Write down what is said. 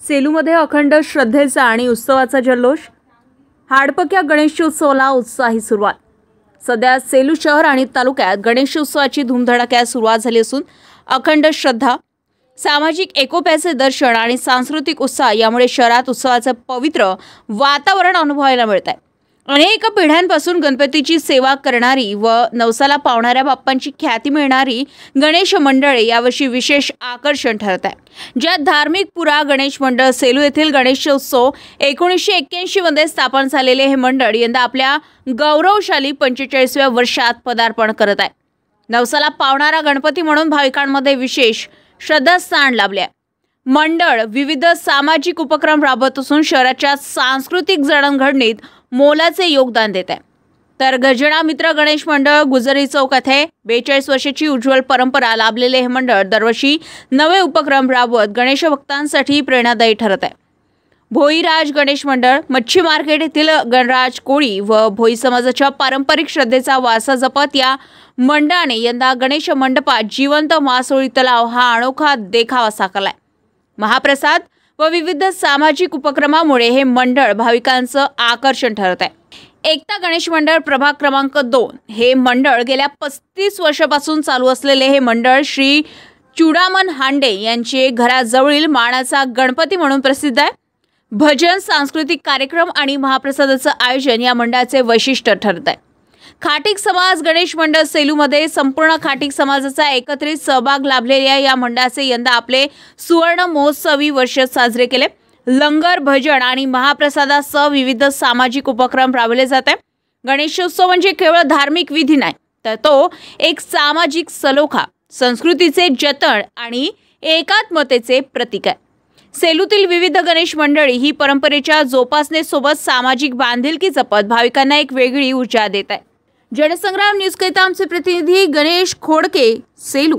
सेलूमध्ये अखंड श्रद्धेचा आणि उत्सवाचा जल्लोष. हाडपक्या गणेशोत्सवाला उत्साही सुरुवात. सध्या सेलू शहर आणि तालुक्यात गणेशोत्सवाची धूमधडाक्यात सुरुवात झाली असून अखंड श्रद्धा, सामाजिक एकोप्याचे दर्शन आणि सांस्कृतिक उत्साह यामुळे शहरात उत्सवाचं पवित्र वातावरण अनुभवायला मिळत आहे. अनेक पिढ्यांपासून गणपतीची सेवा करणारी व नवसाला पावणाऱ्या बाप्पांची ख्याती मिळणारी गणेश मंडळे यावर्षी विशेष आकर्षण ठरत आहे. ज्या धार्मिक पुरा गणेश मंडळ सेलू येथील गणेशोत्सव 1981 मध्ये स्थापन झालेले हे मंडळ यंदा आपल्या गौरवशाली 45व्या वर्षात पदार्पण करत आहे. नवसाला पावणारा गणपती म्हणून भाविकांमध्ये विशेष श्रद्धास्थान लाभले आहे. मंडळ विविध सामाजिक उपक्रम राबवत असून शहराच्या सांस्कृतिक जडणघडणीत मोलाचे योगदान देत आहे. तर गजना मित्र गणेश मंडळ गुजरी चौक येथे 42 वर्षाची उज्ज्वल परंपरा लाभलेले हे मंडळ दरवर्षी नवे उपक्रम राबवत गणेश भक्तांसाठी प्रेरणादायी ठरत आहे. भोईराज गणेश मंडळ मच्छी मार्केट येथील गणराज कोळी व भोई समाजाच्या पारंपरिक श्रद्धेचा वारसा जपत या मंडळाने यंदा गणेश मंडपात जिवंत मासोळी तलाव हा अनोखा देखावा साकारलाय. महाप्रसाद व विविध सामाजिक उपक्रमामुळे हे मंडळ भाविकांचं आकर्षण ठरत आहे. एकता गणेश मंडळ प्रभाग क्रमांक 2 हे मंडळ गेल्या 35 वर्षापासून चालू असलेले हे मंडळ श्री चुडामन हांडे यांचे घराजवळील मानाचा गणपती म्हणून प्रसिद्ध आहे. भजन, सांस्कृतिक कार्यक्रम आणि महाप्रसादाचं आयोजन या मंडळाचे वैशिष्ट्य ठरत आहे. खाटीक समाज गणेश मंडळ सेलूमध्ये संपूर्ण खाटीक समाजाचा एकत्रित सहभाग लाभलेल्या या मंडळाचे यंदा आपले सुवर्ण महोत्सवी वर्ष साजरे केले. लंगर, भजन आणि महाप्रसादासह विविध सामाजिक उपक्रम राबवले जात आहे. गणेशोत्सव म्हणजे केवळ धार्मिक विधी नाही, तर तो एक सामाजिक सलोखा, संस्कृतीचे जतन आणि एकात्मतेचे प्रतीक आहे. सेलूतील विविध गणेश मंडळी ही परंपरेच्या जोपासनेसोबत सामाजिक बांधिलकी जपत भाविकांना एक वेगळी ऊर्जा देत आहे. जनसंग्राम न्यूज करिता आमचे प्रतिनिधी गणेश खोडके, सेलू.